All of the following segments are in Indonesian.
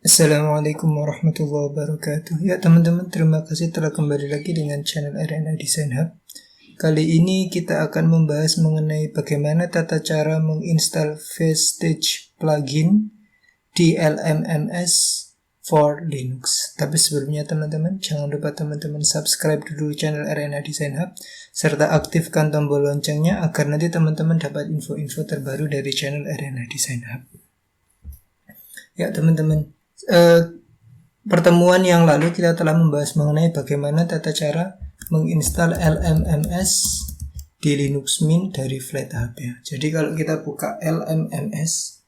Assalamualaikum warahmatullahi wabarakatuh. Ya teman-teman, terima kasih telah kembali lagi dengan channel RNA Design Hub. Kali ini kita akan membahas mengenai bagaimana tata cara menginstal Vestige plugin di LMMS for Linux. Tapi sebelumnya teman-teman, jangan lupa teman-teman subscribe dulu channel RNA Design Hub serta aktifkan tombol loncengnya agar nanti teman-teman dapat info-info terbaru dari channel RNA Design Hub. Ya teman-teman, pertemuan yang lalu kita telah membahas mengenai bagaimana tata cara menginstal LMMS di Linux Mint dari FlatHub ya. Jadi kalau kita buka LMMS,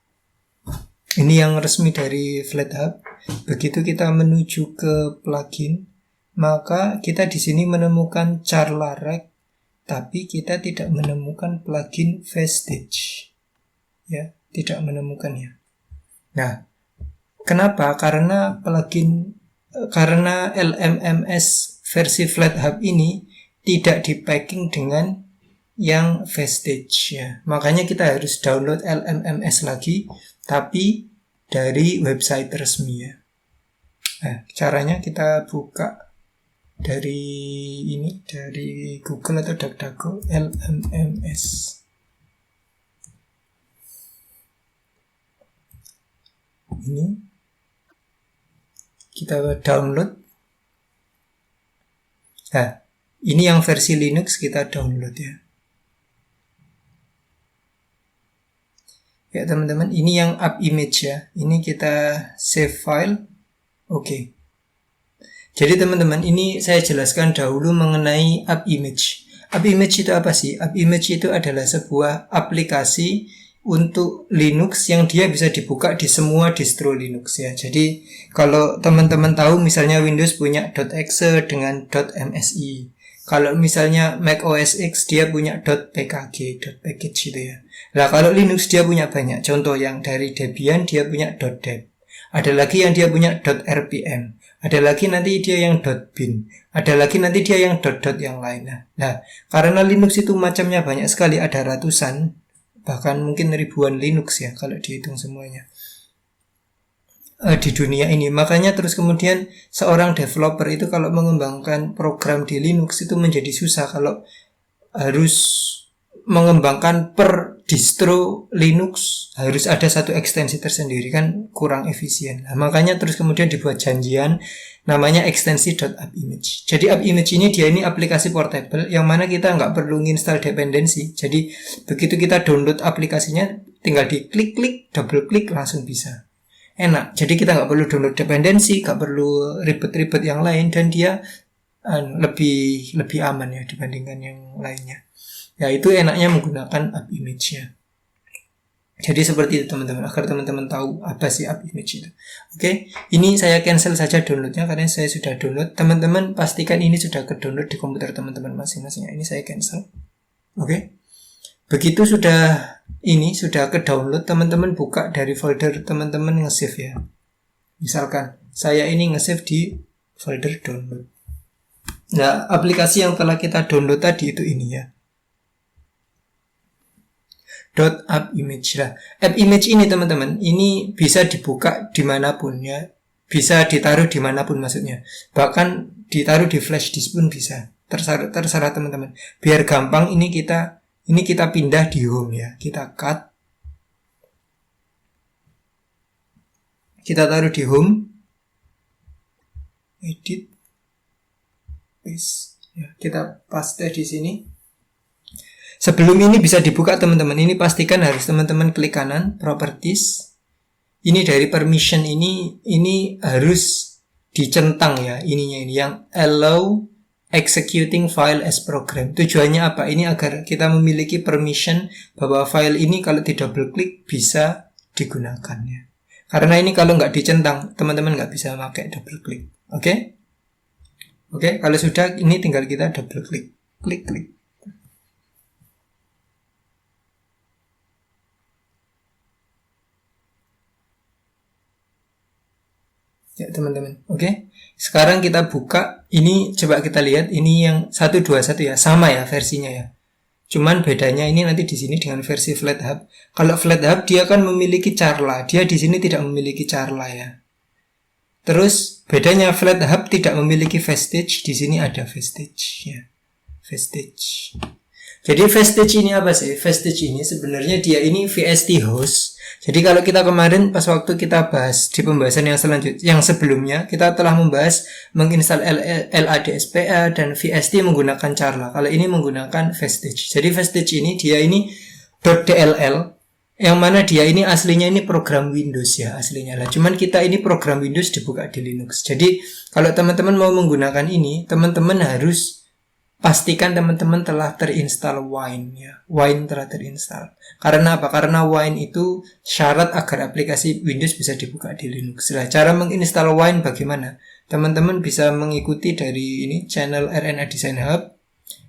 ini yang resmi dari FlatHub. Begitu kita menuju ke plugin, maka kita di sini menemukan Charlarek, tapi kita tidak menemukan plugin Vestige. Ya, tidak menemukannya. Nah, kenapa? Karena LMMS versi FlatHub ini tidak di-packing dengan yang Vestige ya. Makanya kita harus download LMMS lagi, tapi dari website resmi ya. Nah, caranya kita buka dari Google atau DuckDuckGo LMMS. Ini kita download. Nah, ini yang versi Linux kita download ya. Ya teman-teman, ini yang app image ya. Ini kita save file. Oke. Jadi teman-teman, ini saya jelaskan dahulu mengenai app image. App image itu apa sih? App image itu adalah sebuah aplikasi untuk Linux yang dia bisa dibuka di semua distro Linux ya. Jadi kalau teman-teman tahu misalnya Windows punya .exe dengan .msi. Kalau misalnya Mac OS X dia punya .pkg, .package gitu ya. Nah kalau Linux dia punya banyak. Contoh yang dari Debian dia punya .deb. Ada lagi yang dia punya .rpm. Ada lagi nanti dia yang .bin. Ada lagi nanti dia yang .dot yang lain. Nah karena Linux itu macamnya banyak sekali, ada ratusan, bahkan mungkin ribuan Linux ya kalau dihitung semuanya di dunia ini. Makanya terus kemudian seorang developer itu kalau mengembangkan program di Linux itu menjadi susah kalau harus mengembangkan per distro Linux harus ada satu ekstensi tersendiri, kan kurang efisien. Nah, makanya terus kemudian dibuat janjian namanya ekstensi.appimage. Jadi appimage ini ini aplikasi portable yang mana kita nggak perlu install dependensi. Jadi begitu kita download aplikasinya tinggal diklik-klik, double-klik langsung bisa. Enak. Jadi kita nggak perlu download dependensi, nggak perlu ribet-ribet yang lain, dan dia lebih aman ya dibandingkan yang lainnya. Ya itu enaknya menggunakan app image-nya. Jadi seperti itu teman-teman, agar teman-teman tahu apa sih app image itu. Oke, ini saya cancel saja downloadnya karena saya sudah download. Teman-teman pastikan ini sudah ke-download di komputer teman-teman masing-masing. Ini saya cancel. Oke. Begitu sudah ke-download, teman-teman buka dari folder teman-teman nge-save ya. Misalkan saya ini nge-save di folder download. Nah, aplikasi yang telah kita download tadi itu ini ya. .app image lah. App image ini teman-teman, ini bisa dibuka dimanapun ya, bisa ditaruh dimanapun maksudnya. Bahkan ditaruh di flash disk pun bisa. Terserah teman-teman. Biar gampang ini kita pindah di home ya. Kita cut. Kita taruh di home. Edit. Paste. Ya, kita paste di sini. Sebelum ini bisa dibuka teman-teman, ini pastikan harus teman-teman klik kanan, properties. Ini dari permission ini harus dicentang ya, ininya ini yang allow executing file as program. Tujuannya apa? Ini agar kita memiliki permission bahwa file ini kalau di double klik bisa digunakan ya. Karena ini kalau nggak dicentang, teman-teman nggak bisa pakai double klik. Oke? Oke, kalau sudah ini tinggal kita double klik. Klik. Ya teman-teman, oke. Sekarang kita buka, ini coba kita lihat, ini yang 121 ya, sama ya versinya ya. Cuman bedanya ini nanti di sini dengan versi FlatHub. Kalau FlatHub dia kan memiliki Charla, dia di sini tidak memiliki Charla ya. Terus bedanya FlatHub tidak memiliki Vestige, di sini ada Vestige ya. Vestige. Jadi Vestige ini apa sih? Vestige ini sebenarnya dia ini VST host. Jadi kalau kita kemarin pas waktu kita bahas di pembahasan yang selanjutnya, yang sebelumnya kita telah membahas menginstal LADSPA dan VST menggunakan Carla. Kalau ini menggunakan Vestige. Jadi Vestige ini dia ini .dll yang mana dia ini aslinya ini program Windows ya aslinya lah. Cuman kita ini program Windows dibuka di Linux. Jadi kalau teman-teman mau menggunakan ini, teman-teman harus pastikan teman-teman telah terinstall Wine ya. Wine telah terinstall. Karena apa? Karena Wine itu syarat agar aplikasi Windows bisa dibuka di Linux. Nah, cara menginstal Wine bagaimana? Teman-teman bisa mengikuti dari ini channel RNA Design Hub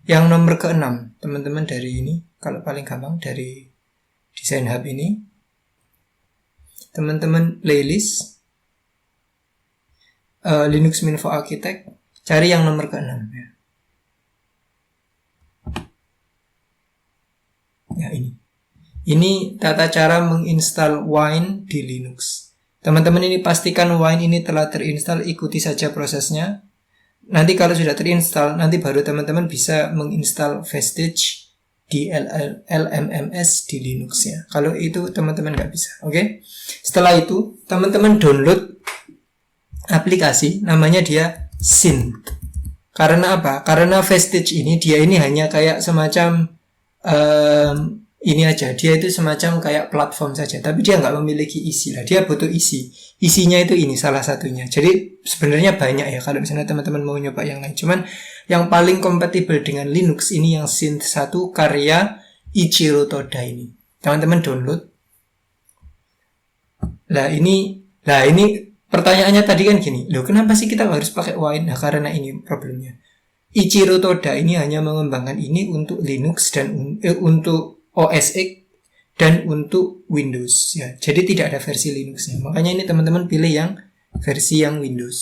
yang nomor ke-6. Teman-teman dari ini, kalau paling gampang dari Design Hub ini, teman-teman playlist Linux Minfo Architect, cari yang nomor ke-6 ya. Ya ini tata cara menginstal Wine di Linux. Teman-teman ini pastikan Wine ini telah terinstall, ikuti saja prosesnya. Nanti kalau sudah terinstall, nanti baru teman-teman bisa menginstal Vestige di LMMS di Linux ya. Kalau itu teman-teman nggak bisa, oke? Setelah itu teman-teman download aplikasi, namanya dia Synth. Karena apa? Karena Vestige ini dia ini hanya kayak semacam ini aja. Dia itu semacam kayak platform saja, tapi dia nggak memiliki isi lah. Dia butuh isi. Isinya itu ini salah satunya. Jadi sebenarnya banyak ya kalau misalnya teman-teman mau nyoba yang lain. Cuman yang paling kompatibel dengan Linux ini yang Synth 1 karya Ichiro Toda ini. Teman-teman download. Nah ini pertanyaannya tadi kan gini. Loh kenapa sih kita harus pakai Wine? Nah karena ini problemnya. Ichiro Toda ini hanya mengembangkan ini untuk Linux dan untuk OS X dan untuk Windows ya. Jadi tidak ada versi Linuxnya. Makanya ini teman-teman pilih yang versi yang Windows.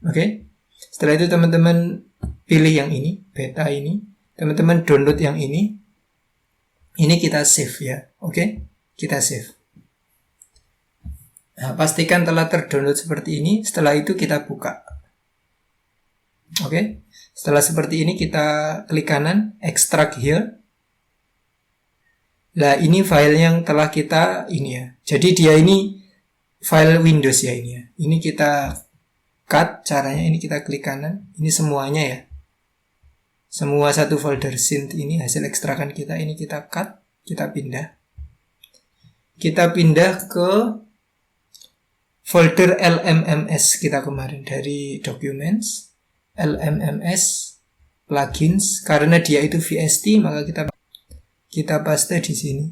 Oke? Setelah itu teman-teman pilih yang ini, beta ini. Teman-teman download yang ini. Ini kita save ya. Oke? Kita save. Nah, pastikan telah terdownload seperti ini. Setelah itu kita buka. Oke? Setelah seperti ini kita klik kanan, extract here. Nah, ini file yang telah kita ini ya. Jadi dia ini file Windows ya ini ya. Ini kita cut, caranya ini kita klik kanan. Ini semuanya ya. Semua satu folder synth ini hasil ekstrakan kita. Ini kita cut, kita pindah. Kita pindah ke folder LMMS kita kemarin dari documents. LMMS plugins. Karena dia itu VST, maka kita paste di sini.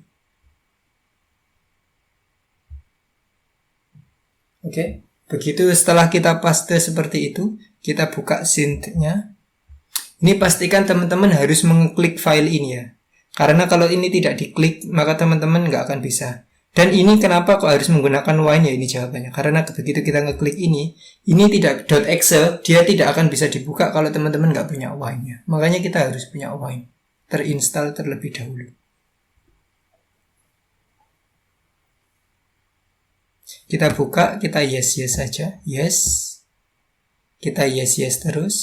Oke, begitu setelah kita paste seperti itu, kita buka synth-nya. Ini pastikan teman-teman harus mengklik file ini ya. Karena kalau ini tidak diklik, maka teman-teman nggak akan bisa. Dan ini kenapa kok harus menggunakan Wine ya, ini jawabannya. Karena begitu kita ngeklik ini tidak .exe, dia tidak akan bisa dibuka kalau teman-teman nggak punya Wine-nya. Makanya kita harus punya Wine. Terinstall terlebih dahulu. Kita buka, kita yes saja, yes. Kita yes terus.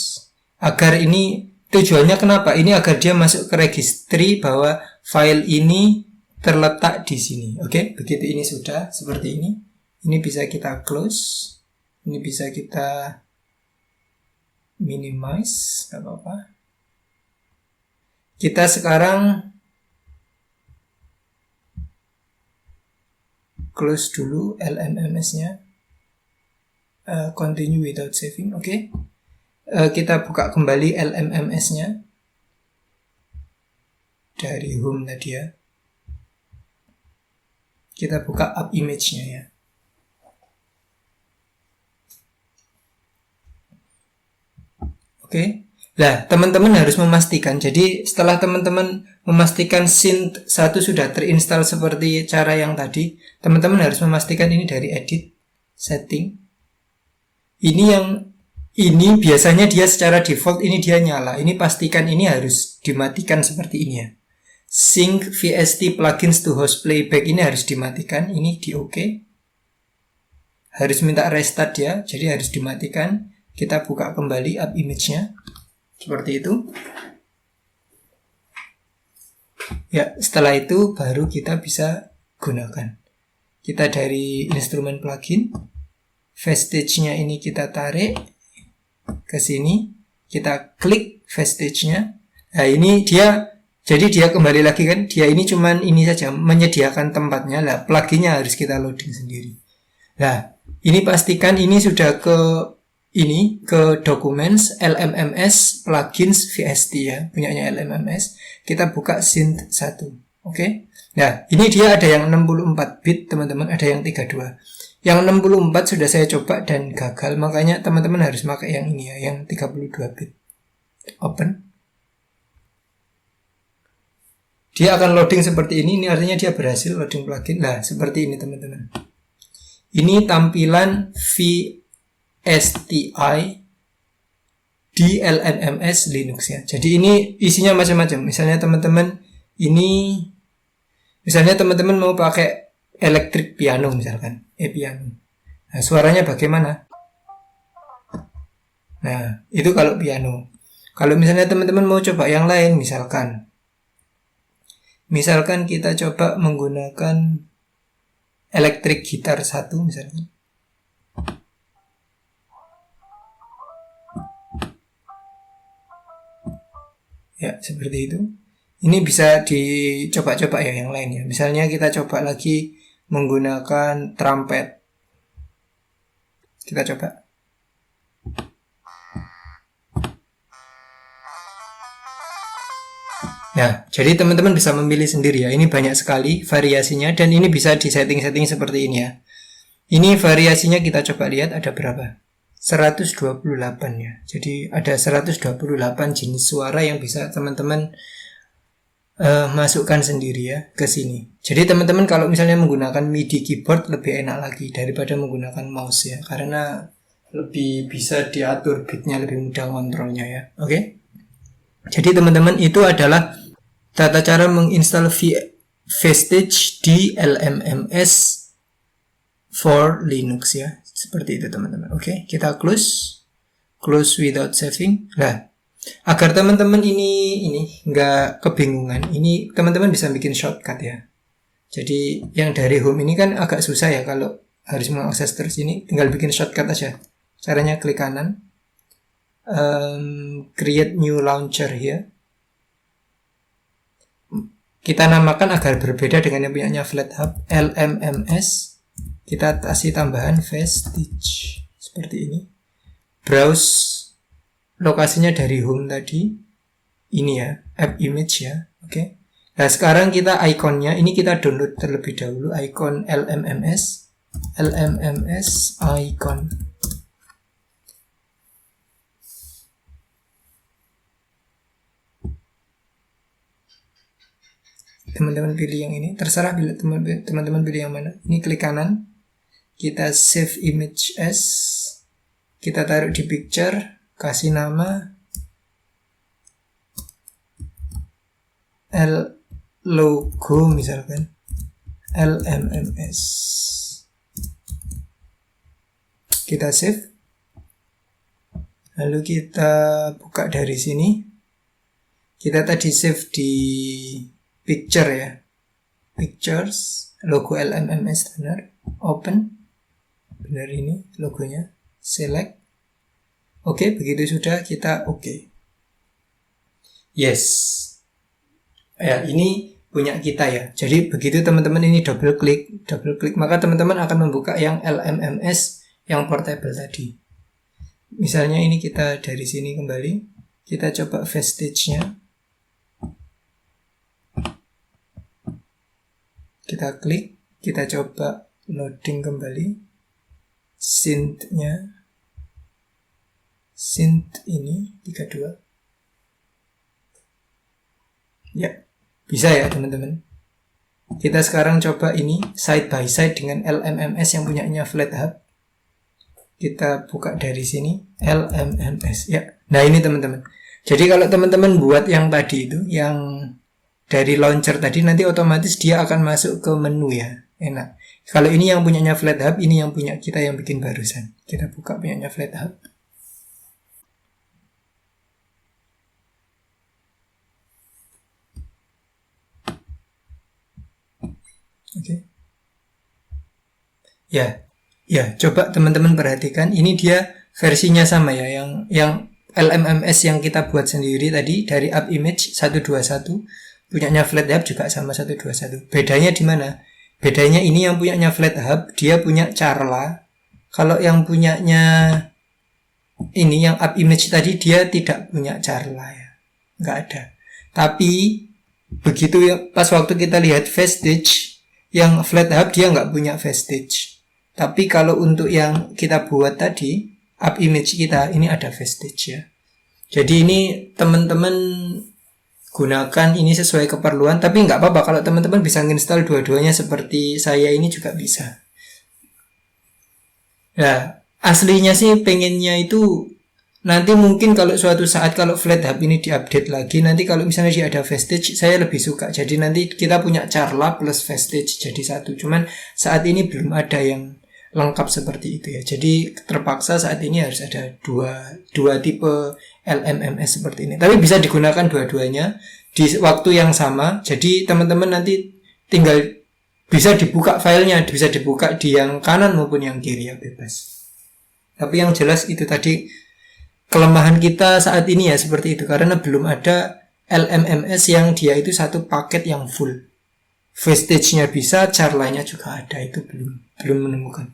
Agar ini tujuannya kenapa? Ini agar dia masuk ke registry bahwa file ini terletak di sini. Oke, begitu ini sudah seperti ini. Ini bisa kita close. Ini bisa kita minimize, nggak apa-apa. Kita sekarang close dulu LMMS-nya. Continue without saving. Oke. Kita buka kembali LMMS-nya dari home tadi ya. Kita buka up image-nya ya. Oke. Nah, teman-teman harus memastikan. Jadi, setelah teman-teman memastikan Synth 1 sudah terinstall seperti cara yang tadi, teman-teman harus memastikan ini dari edit, setting. Ini biasanya dia secara default ini dia nyala. Ini pastikan ini harus dimatikan seperti ini ya. Sync VST plugins to host playback ini harus dimatikan. Ini di OK. harus minta restart dia, jadi harus dimatikan. Kita buka kembali app image-nya seperti itu. Ya, setelah itu baru kita bisa gunakan. Kita dari instrumen plugin, Vestige-nya ini kita tarik ke sini, kita klik Vestige-nya. Nah, ini dia, jadi dia kembali lagi kan, dia ini cuman ini saja menyediakan tempatnya lah, pluginnya harus kita loading sendiri. Nah, ini pastikan ini sudah ke Documents LMMS plugins VST ya, punyanya LMMS. Kita buka synth 1. Oke. Nah, ini dia ada yang 64 bit, teman-teman, ada yang 32. Yang 64 sudah saya coba dan gagal, makanya teman-teman harus pakai yang ini ya, yang 32 bit. Open. Dia akan loading seperti ini artinya dia berhasil loading plugin. Nah, seperti ini teman-teman. Ini tampilan VSTI di LMMS Linux ya. Jadi ini isinya macam-macam. Misalnya teman-teman mau pakai electric piano misalkan, piano. Nah, suaranya bagaimana? Nah, itu kalau piano. Kalau misalnya teman-teman mau coba yang lain, misalkan kita coba menggunakan electric gitar 1 misalkan. Ya, seperti itu. Ini bisa dicoba-coba ya yang lain ya. Misalnya kita coba lagi menggunakan trumpet. Kita coba. Nah, jadi teman-teman bisa memilih sendiri ya. Ini banyak sekali variasinya dan ini bisa di setting-setting seperti ini ya. Ini variasinya kita coba lihat ada berapa? 128 ya. Jadi ada 128 jenis suara yang bisa teman-teman masukkan sendiri ya ke sini. Jadi teman-teman kalau misalnya menggunakan MIDI keyboard lebih enak lagi daripada menggunakan mouse ya, karena lebih bisa diatur bitnya, lebih mudah kontrolnya ya. Oke. Jadi teman-teman itu adalah tata cara menginstal Vestige di LMMS for Linux ya. Seperti itu teman-teman. Oke, kita close without saving. Nah, agar teman-teman ini nggak kebingungan, ini teman-teman bisa bikin shortcut ya. Jadi yang dari home ini kan agak susah ya kalau harus mengakses terus, ini tinggal bikin shortcut aja. Caranya klik kanan, create new launcher here. Kita namakan agar berbeda dengan yang punyanya FlatHub, LMMS. Kita kasih tambahan Vestige seperti ini. Browse lokasinya dari home tadi. Ini ya, app image ya. Oke. Nah, sekarang kita ikonnya ini kita download terlebih dahulu icon LMMS icon. Teman-teman pilih yang ini, terserah pilih teman-teman pilih yang mana. Ini klik kanan. Kita save image as, kita taruh di picture, kasih nama logo misalkan LMMS. Kita save. Lalu kita buka dari sini. Kita tadi save di picture ya. Pictures, logo LMMS benar. Open. Benar ini logonya. Select. Oke, begitu sudah kita oke. Yes. Ya, ini punya kita ya. Jadi begitu teman-teman ini double klik, maka teman-teman akan membuka yang LMMS yang portable tadi. Misalnya ini kita dari sini kembali, kita coba Vestige-nya. Kita klik, kita coba loading kembali. Synth-nya. Synth ini 32. Ya, bisa ya teman-teman. Kita sekarang coba ini side by side dengan LMMS yang punyanya FlatHub. Kita buka dari sini LMMS ya. Nah, ini teman-teman. Jadi kalau teman-teman buat yang tadi itu, yang dari launcher tadi, nanti otomatis dia akan masuk ke menu ya. Enak. Kalau ini yang punyanya FlatHub, ini yang punya kita yang bikin barusan. Kita buka punyanya FlatHub. Oke. Ya, coba teman-teman perhatikan. Ini dia versinya sama ya, yang LMMS yang kita buat sendiri tadi dari app image 121, punyanya FlatHub juga sama 121. Bedanya di mana? Bedanya ini yang punyanya FlatHub, dia punya Carla. Kalau yang punyanya ini yang app image tadi, dia tidak punya Carla ya, nggak ada. Tapi begitu pas waktu kita lihat Vestige, yang FlatHub dia nggak punya Vestige. Tapi kalau untuk yang kita buat tadi, app image kita, ini ada Vestige ya. Jadi ini teman-teman gunakan ini sesuai keperluan, tapi nggak apa-apa kalau teman-teman bisa install dua-duanya seperti saya ini juga bisa. Ya, aslinya sih pengennya itu nanti mungkin kalau suatu saat kalau FlatHub ini diupdate lagi, nanti kalau misalnya dia ada Vestige, saya lebih suka. Jadi nanti kita punya Carla plus Vestige jadi satu. Cuman saat ini belum ada yang lengkap seperti itu ya. Jadi terpaksa saat ini harus ada dua tipe LMMS seperti ini. Tapi bisa digunakan dua-duanya di waktu yang sama. Jadi teman-teman nanti tinggal bisa dibuka filenya, bisa dibuka di yang kanan maupun yang kiri ya, bebas. Tapi yang jelas itu tadi kelemahan kita saat ini ya seperti itu, karena belum ada LMMS yang dia itu satu paket yang full. Vestige-nya bisa, Carla-nya juga ada, itu belum menemukan.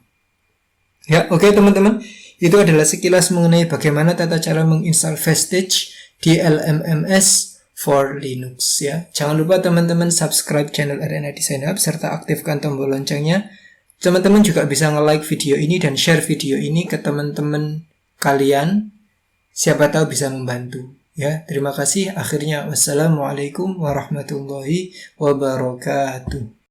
Ya, oke teman-teman, itu adalah sekilas mengenai bagaimana tata cara menginstal Vestige di LMMS for Linux ya. Jangan lupa teman-teman subscribe channel Arena Design Hub serta aktifkan tombol loncengnya. Teman-teman juga bisa nge-like video ini dan share video ini ke teman-teman kalian. Siapa tahu bisa membantu ya. Terima kasih. Akhirnya wassalamualaikum warahmatullahi wabarakatuh.